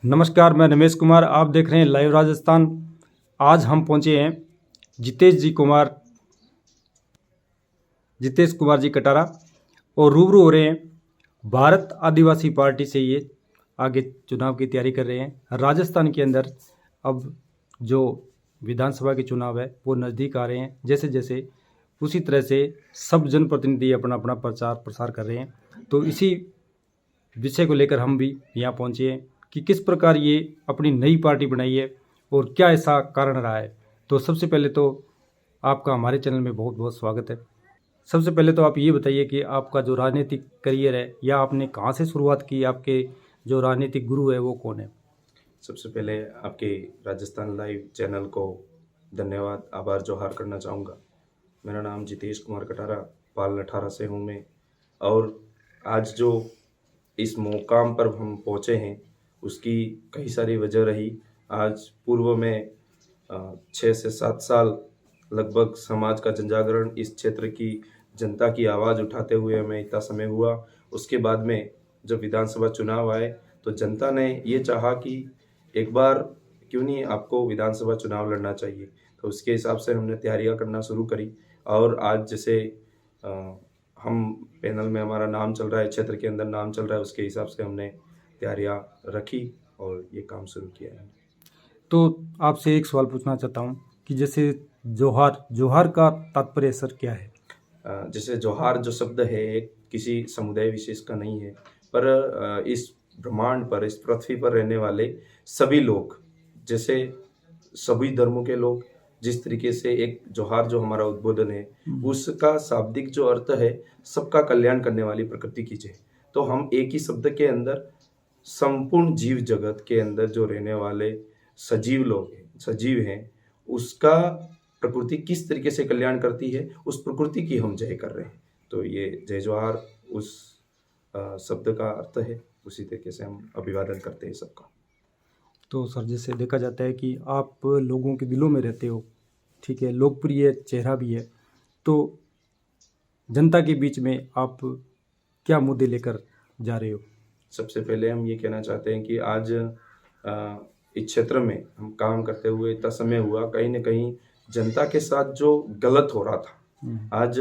नमस्कार, मैं रमेश कुमार। आप देख रहे हैं लाइव राजस्थान। आज हम पहुंचे हैं जितेश कुमार जी कटारा और रूबरू हो रहे हैं भारत आदिवासी पार्टी से। ये आगे चुनाव की तैयारी कर रहे हैं। राजस्थान के अंदर अब जो विधानसभा के चुनाव है वो नज़दीक आ रहे हैं। जैसे जैसे उसी तरह से सब जनप्रतिनिधि अपना अपना प्रचार प्रसार कर रहे हैं। तो इसी विषय को लेकर हम भी यहाँ पहुँचे हैं कि किस प्रकार ये अपनी नई पार्टी बनाई है और क्या ऐसा कारण रहा है। तो सबसे पहले तो आपका हमारे चैनल में बहुत बहुत स्वागत है। सबसे पहले तो आप ये बताइए कि आपका जो राजनीतिक करियर है या आपने कहाँ से शुरुआत की, आपके जो राजनीतिक गुरु है वो कौन है? सबसे पहले आपके राजस्थान लाइव चैनल को धन्यवाद, आभार जोहार करना चाहूँगा। मेरा नाम जितेश कुमार कटारा, पाल 18 से हूँ मैं। और आज जो इस मुकाम पर हम पहुँचे हैं उसकी कई सारी वजह रही। आज पूर्व में 6 से 7 साल लगभग समाज का जनजागरण, इस क्षेत्र की जनता की आवाज़ उठाते हुए हमें इतना समय हुआ। उसके बाद में जब विधानसभा चुनाव आए तो जनता ने ये चाहा कि एक बार क्यों नहीं आपको विधानसभा चुनाव लड़ना चाहिए। तो उसके हिसाब से हमने तैयारियां करना शुरू करी। और आज जैसे हम पैनल में हमारा नाम चल रहा है, क्षेत्र के अंदर नाम चल रहा है, उसके हिसाब से हमने तैयारियां रखी और ये काम शुरू किया है। तो आपसे एक सवाल पूछना चाहता हूँ कि जैसे जोहार का तात्पर्य सर क्या है? जैसे जोहार जो शब्द है एक किसी समुदाय विशेष का नहीं है, पर इस ब्रह्मांड पर, इस पृथ्वी पर रहने वाले सभी लोग, जैसे सभी धर्मों के लोग जिस तरीके से एक जोहार जो हमारा उद्बोधन है उसका शाब्दिक जो अर्थ है सबका कल्याण करने वाली प्रकृति की जय। तो हम एक ही शब्द के अंदर संपूर्ण जीव जगत के अंदर जो रहने वाले सजीव लोग हैं, सजीव हैं, उसका प्रकृति किस तरीके से कल्याण करती है उस प्रकृति की हम जय कर रहे हैं। तो ये जय जोहार उस शब्द का अर्थ है। उसी तरीके से हम अभिवादन करते हैं सबका। तो सर जैसे देखा जाता है कि आप लोगों के दिलों में रहते हो, ठीक है, लोकप्रिय चेहरा भी है। तो जनता के बीच में आप क्या मुद्दे लेकर जा रहे हो? सबसे पहले हम ये कहना चाहते हैं कि आज इस क्षेत्र में हम काम करते हुए इतना समय हुआ, कहीं ना कहीं जनता के साथ जो गलत हो रहा था, आज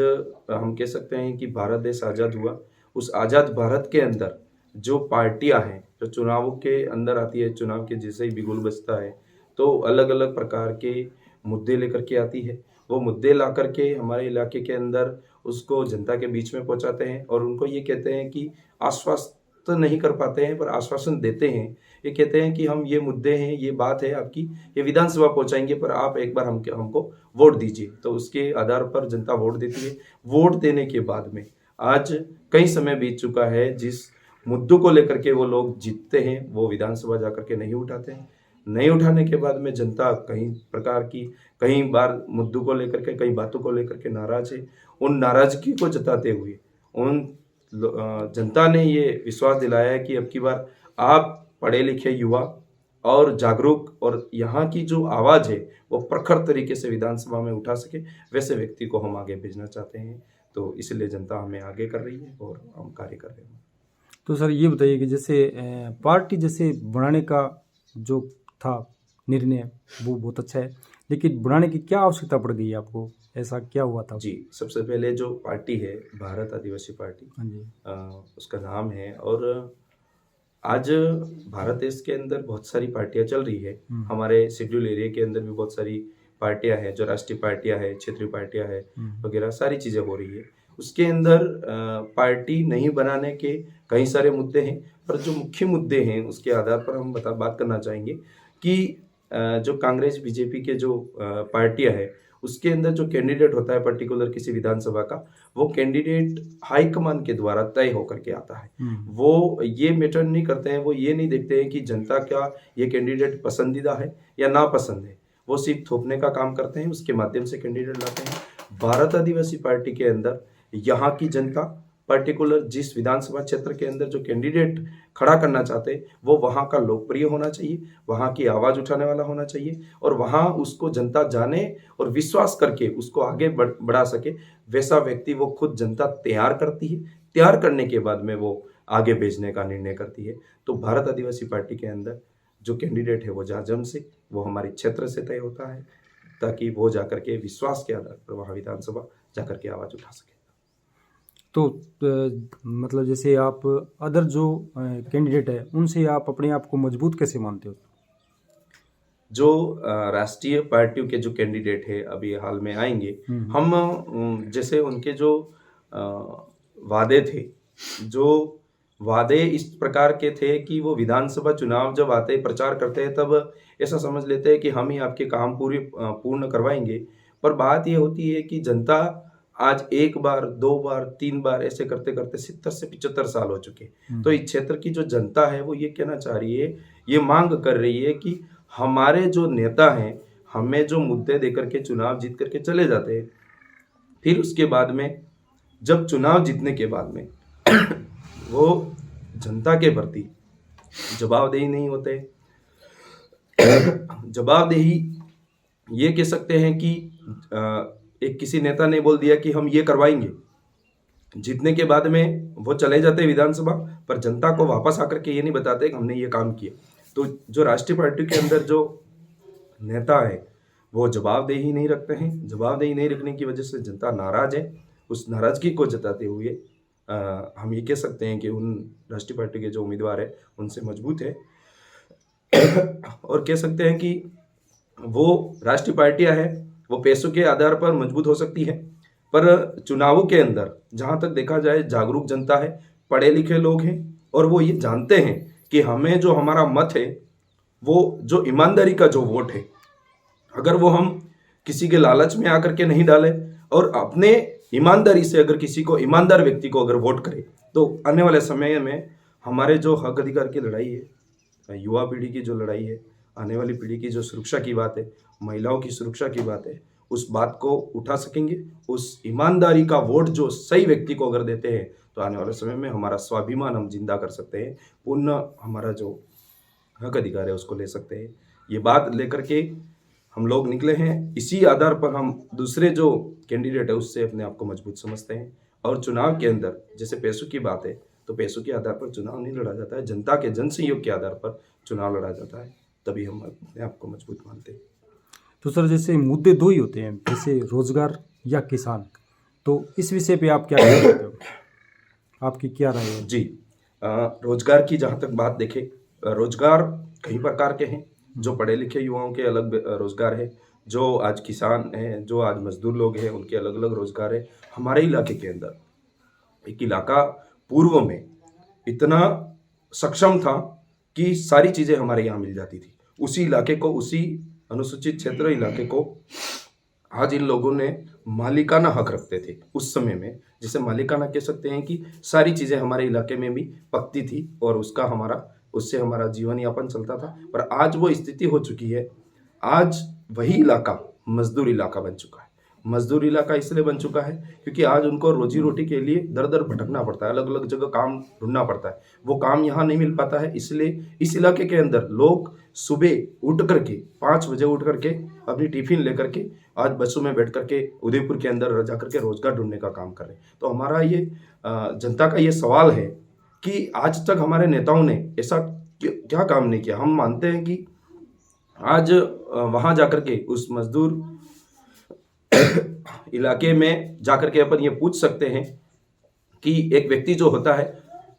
हम कह सकते हैं कि भारत देश आज़ाद हुआ। उस आज़ाद भारत के अंदर जो पार्टियां हैं जो चुनावों के अंदर आती है, चुनाव के जैसे ही बिगुल बजता है तो अलग अलग प्रकार के मुद्दे लेकर के आती है। वो मुद्दे ला करके हमारे इलाके के अंदर उसको जनता के बीच में पहुंचाते हैं और उनको ये कहते हैं कि आश्वस्त तो नहीं कर पाते हैं पर आश्वासन देते हैं। ये कहते हैं कि हम ये मुद्दे हैं, ये बात है आपकी, ये विधानसभा पहुंचाएंगे, पर आप एक बार हमको वोट दीजिए। तो उसके आधार पर जनता वोट देती है। वोट देने के बाद में आज कई समय बीत चुका है, जिस मुद्दों को लेकर के वो लोग जीतते हैं वो विधानसभा जाकर के नहीं उठाते हैं। नहीं उठाने के बाद में जनता कई प्रकार की, कई बार मुद्दों को लेकर के, कई बातों को लेकर के नाराज है। उन नाराजगी को जताते हुए उन जनता ने ये विश्वास दिलाया है कि अब की बार आप पढ़े लिखे युवा और जागरूक और यहाँ की जो आवाज़ है वो प्रखर तरीके से विधानसभा में उठा सके, वैसे व्यक्ति को हम आगे भेजना चाहते हैं। तो इसलिए जनता हमें आगे कर रही है और हम कार्य कर रहे हैं। तो सर ये बताइए कि जैसे पार्टी जैसे बनाने का जो था निर्णय वो बहुत अच्छा है, लेकिन बनाने की क्या आवश्यकता पड़ गई आपको? ऐसा क्या हुआ था? जी, सबसे पहले जो पार्टी है भारत आदिवासी पार्टी, हाँ जी। उसका नाम है। और आज भारत देश के अंदर बहुत सारी पार्टियां चल रही है। हमारे शेड्यूल एरिया के अंदर भी बहुत सारी पार्टियां हैं, जो राष्ट्रीय पार्टियां हैं, क्षेत्रीय पार्टियां हैं वगैरह सारी चीज़ें हो रही है। उसके अंदर पार्टी नहीं बनाने के कई सारे मुद्दे हैं, पर जो मुख्य मुद्दे हैं उसके आधार पर हम बात करना चाहेंगे कि जो कांग्रेस बीजेपी के जो पार्टियां हैं उसके अंदर जो कैंडिडेट होता है पर्टिकुलर किसी विधानसभा का, वो कैंडिडेट हाईकमान के द्वारा तय होकर के आता है। वो ये मैटर नहीं करते हैं, वो ये नहीं देखते हैं कि जनता क्या ये कैंडिडेट पसंदीदा है या नापसंद है। वो सिर्फ थोपने का काम करते हैं, उसके माध्यम से कैंडिडेट लाते हैं। भारत आदिवासी पार्टी के अंदर यहाँ की जनता पर्टिकुलर जिस विधानसभा क्षेत्र के अंदर जो कैंडिडेट खड़ा करना चाहते हैं वो वहाँ का लोकप्रिय होना चाहिए, वहाँ की आवाज़ उठाने वाला होना चाहिए और वहाँ उसको जनता जाने और विश्वास करके उसको आगे बढ़ा सके, वैसा व्यक्ति वो खुद जनता तैयार करती है। तैयार करने के बाद में वो आगे भेजने का निर्णय करती है। तो भारत आदिवासी पार्टी के अंदर जो कैंडिडेट है वो जाजम से, वो हमारे क्षेत्र से तय होता है, ताकि वो जाकर के विश्वास के आधार पर वहाँ विधानसभा जाकर के आवाज़ उठा सके। तो मतलब जैसे आप अदर जो कैंडिडेट है उनसे आप अपने आप को मजबूत कैसे मानते हो? जो राष्ट्रीय पार्टियों के जो कैंडिडेट है अभी हाल में आएंगे, हम जैसे उनके जो अ, वादे थे, जो वादे इस प्रकार के थे कि वो विधानसभा चुनाव जब आते प्रचार करते हैं तब ऐसा समझ लेते हैं कि हम ही आपके काम पूर्ण करवाएंगे। पर बात ये होती है कि जनता आज 1 बार, 2 बार, 3 बार ऐसे करते-करते 70 से 75 साल हो चुके। तो इस क्षेत्र की जो जनता है वो ये कहना चाह रही है, ये मांग कर रही है कि हमारे जो नेता हैं, हमें जो मुद्दे देकर के चुनाव जीत करके चले जाते हैं, फिर उसके बाद में जब चुनाव जीतने के बाद में वो जनता के प्रति जवाबदेही नहीं होते। जवाबदेही ये कह सकते हैं कि एक किसी नेता ने बोल दिया कि हम ये करवाएंगे, जीतने के बाद में वो चले जाते विधानसभा, पर जनता को वापस आकर के ये नहीं बताते कि हमने ये काम किया। तो जो राष्ट्रीय पार्टी के अंदर जो नेता है वो जवाबदेही नहीं रखते हैं। जवाबदेही नहीं रखने की वजह से जनता नाराज है। उस नाराजगी को जताते हुए हम ये कह सकते हैं कि उन राष्ट्रीय पार्टी के जो उम्मीदवार है उनसे मजबूत है। और कह सकते हैं कि वो राष्ट्रीय पार्टियां हैं, वो पैसों के आधार पर मजबूत हो सकती है, पर चुनावों के अंदर जहां तक देखा जाए जागरूक जनता है, पढ़े लिखे लोग हैं, और वो ये जानते हैं कि हमें जो हमारा मत है वो जो ईमानदारी का जो वोट है, अगर वो हम किसी के लालच में आकर के नहीं डालें और अपने ईमानदारी से अगर किसी को, ईमानदार व्यक्ति को अगर वोट करें, तो आने वाले समय में हमारे जो हक अधिकार की लड़ाई है, युवा पीढ़ी की जो लड़ाई है, आने वाली पीढ़ी की जो सुरक्षा की बात है, महिलाओं की सुरक्षा की बात है, उस बात को उठा सकेंगे। उस ईमानदारी का वोट जो सही व्यक्ति को अगर देते हैं तो आने वाले समय में हमारा स्वाभिमान हम जिंदा कर सकते हैं, पुनः हमारा जो हक अधिकार है उसको ले सकते हैं। ये बात लेकर के हम लोग निकले हैं। इसी आधार पर हम दूसरे जो कैंडिडेट है उससे अपने आप को मजबूत समझते हैं। और चुनाव के अंदर जैसे पैसों की बात है, तो पैसों के आधार पर चुनाव नहीं लड़ा जाता है, जनता के जनसहयोग के आधार पर चुनाव लड़ा जाता है, तभी हम अपने आप को मजबूत मानते हैं। तो सर जैसे मुद्दे दो ही होते हैं, जैसे रोजगार या किसान, तो इस विषय पे आप क्या कहते हो? आपकी क्या राय है? जी, रोजगार की जहाँ तक बात देखें, रोजगार कई प्रकार के हैं। जो पढ़े लिखे युवाओं के अलग रोजगार है, जो आज किसान हैं, जो आज मजदूर लोग हैं, उनके अलग अलग रोजगार है। हमारे इलाके के अंदर एक इलाका पूर्व में इतना सक्षम था कि सारी चीज़ें हमारे यहाँ मिल जाती थी। उसी इलाके को, उसी अनुसूचित क्षेत्र इलाके को आज इन लोगों ने मालिकाना हक रखते थे उस समय में, जिसे मालिकाना कह सकते हैं कि सारी चीज़ें हमारे इलाके में भी पकती थी और उससे हमारा जीवन यापन चलता था। पर आज वो स्थिति हो चुकी है, आज वही इलाका मजदूर इलाका बन चुका है। मजदूर इलाका इसलिए बन चुका है क्योंकि आज उनको रोजी रोटी के लिए दर दर भटकना पड़ता है, अलग अलग जगह काम ढूंढना पड़ता है, वो काम यहाँ नहीं मिल पाता है। इसलिए इस इलाके के अंदर लोग सुबह उठ करके 5 बजे उठ करके अपनी टिफिन लेकर के आज बसों में बैठ करके उदयपुर के अंदर जा करके रोजगार ढूंढने का काम कर रहे हैं। तो हमारा ये जनता का ये सवाल है कि आज तक हमारे नेताओं ने ऐसा क्या काम नहीं किया। हम मानते हैं कि आज वहाँ जाकर के उस मजदूर इलाके में जाकर के अपन ये पूछ सकते हैं कि एक व्यक्ति जो होता है,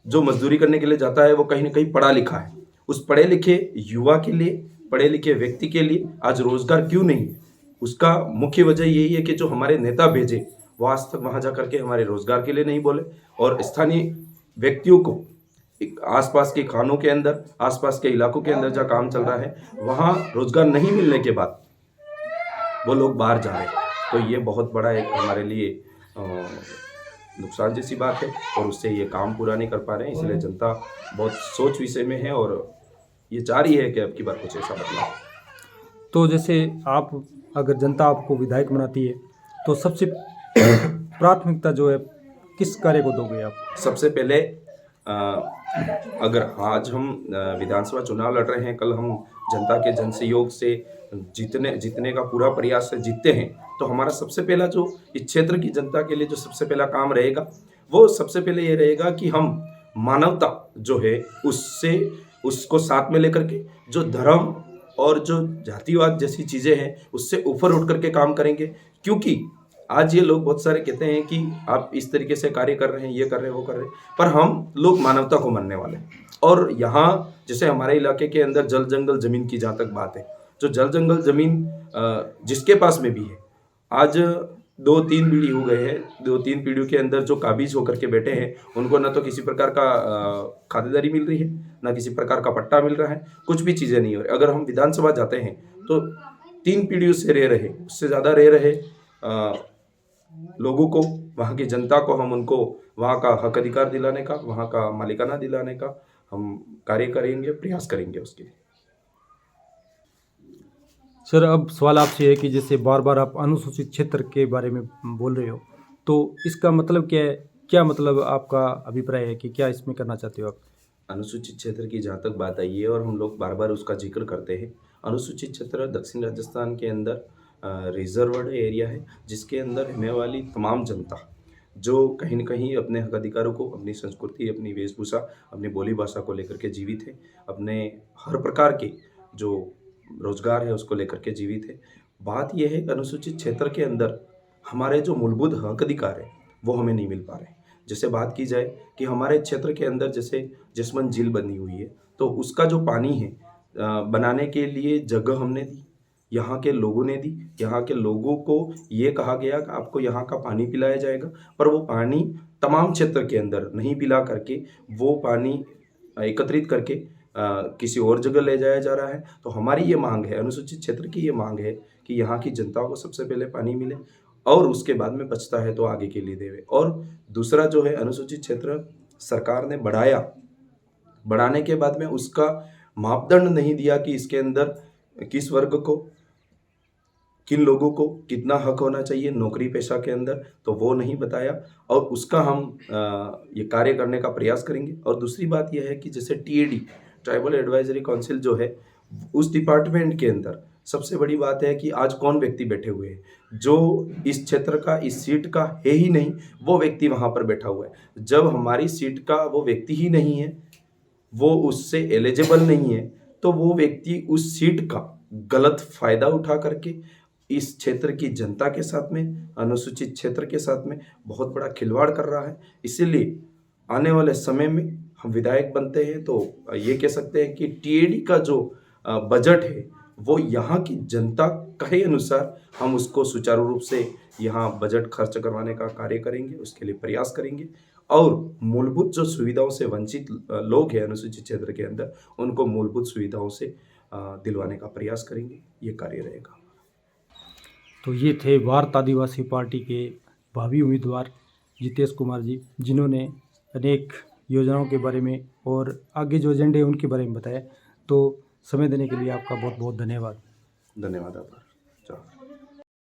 जो मजदूरी करने के लिए जाता है, वो कहीं ना कहीं पढ़ा लिखा है। उस पढ़े लिखे युवा के लिए, पढ़े लिखे व्यक्ति के लिए आज रोजगार क्यों नहीं है? उसका मुख्य वजह यही है कि जो हमारे नेता भेजे वो आज तक वहाँ जाकर के हमारे रोजगार के लिए नहीं बोले, और स्थानीय व्यक्तियों को आसपास के खानों के अंदर, आसपास के इलाकों के अंदर जहाँ काम चल रहा है, वहाँ रोजगार नहीं मिलने के बाद वो लोग बाहर जा रहे हैं। तो ये बहुत बड़ा एक हमारे लिए नुकसान जैसी बात है, और उससे ये काम पूरा नहीं कर पा रहे हैं। इसलिए जनता बहुत सोच विषय में है और ये चाह रही है कि अब की बार कुछ ऐसा बदलाव। तो जैसे आप, अगर जनता आपको विधायक बनाती है तो सबसे प्राथमिकता जो है किस कार्य को दोगे आप? सबसे पहले अगर आज हम विधानसभा चुनाव लड़ रहे हैं, कल हम जनता के जनसहयोग से जीतने का पूरा प्रयास से जीतते हैं, तो हमारा सबसे पहला जो इस क्षेत्र की जनता के लिए जो सबसे पहला काम रहेगा, वो सबसे पहले ये रहेगा कि हम मानवता जो है उसको साथ में लेकर के जो धर्म और जो जातिवाद जैसी चीज़ें हैं उससे ऊपर उठ करके काम करेंगे। क्योंकि आज ये लोग बहुत सारे कहते हैं कि आप इस तरीके से कार्य कर रहे हैं, ये कर रहे हैं, वो कर रहे हैं, पर हम लोग मानवता को मानने वाले हैं। और यहाँ जैसे हमारे इलाके के अंदर जल जंगल जमीन की जहाँ तक बात है, जो जल जंगल जमीन जिसके पास में भी है, आज 2-3 पीढ़ी हो गए हैं, 2-3 पीढ़ियों के अंदर जो काबिज होकर के बैठे हैं, उनको ना तो किसी प्रकार का खातिरदारी मिल रही है, ना किसी प्रकार का पट्टा मिल रहा है, कुछ भी चीज़ें नहीं हो रही। अगर हम विधानसभा जाते हैं तो 3 पीढ़ियों से रह रहे, उससे ज़्यादा रह रहे लोगों को, वहाँ की जनता को हम उनको वहाँ का हक अधिकार दिलाने का, वहाँ का मालिकाना दिलाने का हम कार्य करेंगे, प्रयास करेंगे उसके लिए। सर, अब सवाल आपसे है कि जैसे बार बार आप अनुसूचित क्षेत्र के बारे में बोल रहे हो, तो इसका मतलब क्या है? क्या मतलब आपका अभिप्राय है कि क्या इसमें करना चाहते हो आप? अनुसूचित क्षेत्र की जहाँ तक बात आई है और हम लोग बार बार उसका जिक्र करते हैं, अनुसूचित क्षेत्र दक्षिण राजस्थान के अंदर रिजर्व्ड एरिया है, जिसके अंदर रहने वाली तमाम जनता जो कहीं न कहीं अपने हक अधिकारों को, अपनी संस्कृति, अपनी वेशभूषा, अपनी बोली भाषा को लेकर के जीवित है, अपने हर प्रकार के जो रोजगार है उसको लेकर के जीवित है। बात यह है कि अनुसूचित क्षेत्र के अंदर हमारे जो मूलभूत हक अधिकार है वो हमें नहीं मिल पा रहे हैं। जैसे बात की जाए कि हमारे क्षेत्र के अंदर जैसे जसवंत झील बनी हुई है, तो उसका जो पानी है बनाने के लिए जगह हमने दी, यहाँ के लोगों ने दी, यहाँ के लोगों को ये कहा गया कि आपको यहाँ का पानी पिलाया जाएगा, पर वो पानी तमाम क्षेत्र के अंदर नहीं पिला करके वो पानी एकत्रित करके किसी और जगह ले जाया जा रहा है। तो हमारी ये मांग है, अनुसूचित क्षेत्र की ये मांग है कि यहाँ की जनता को सबसे पहले पानी मिले और उसके बाद में बचता है तो आगे के लिए देवे। और दूसरा जो है, अनुसूचित क्षेत्र सरकार ने बढ़ाने के बाद में उसका मापदंड नहीं दिया कि इसके अंदर किस वर्ग को, किन लोगों को कितना हक होना चाहिए नौकरी पेशा के अंदर, तो वो नहीं बताया और उसका हम ये कार्य करने का प्रयास करेंगे। और दूसरी बात यह है कि जैसे TAD, ट्राइबल एडवाइजरी काउंसिल जो है, उस डिपार्टमेंट के अंदर सबसे बड़ी बात है कि आज कौन व्यक्ति बैठे हुए हैं जो इस क्षेत्र का, इस सीट का है ही नहीं, वो व्यक्ति वहाँ पर बैठा हुआ है। जब हमारी सीट का वो व्यक्ति ही नहीं है, वो उससे एलिजिबल नहीं है, तो वो व्यक्ति उस सीट का गलत फायदा उठा करके इस क्षेत्र की जनता के साथ में, अनुसूचित क्षेत्र के साथ में बहुत बड़ा खिलवाड़ कर रहा है। इसीलिए आने वाले समय में हम विधायक बनते हैं तो ये कह सकते हैं कि TAD का जो बजट है वो यहाँ की जनता कहे अनुसार हम उसको सुचारू रूप से यहाँ बजट खर्च करवाने का कार्य करेंगे, उसके लिए प्रयास करेंगे और मूलभूत जो सुविधाओं से वंचित लोग हैं अनुसूचित क्षेत्र के अंदर, उनको मूलभूत सुविधाओं से दिलवाने का प्रयास करेंगे। ये कार्य रहेगा। तो ये थे भारत आदिवासी पार्टी के भावी उम्मीदवार जितेश कुमार जी, जिन्होंने अनेक योजनाओं के बारे में और आगे जो एजेंडे हैं उनके बारे में बताया। तो समय देने के लिए आपका बहुत बहुत धन्यवाद। धन्यवाद। आभार।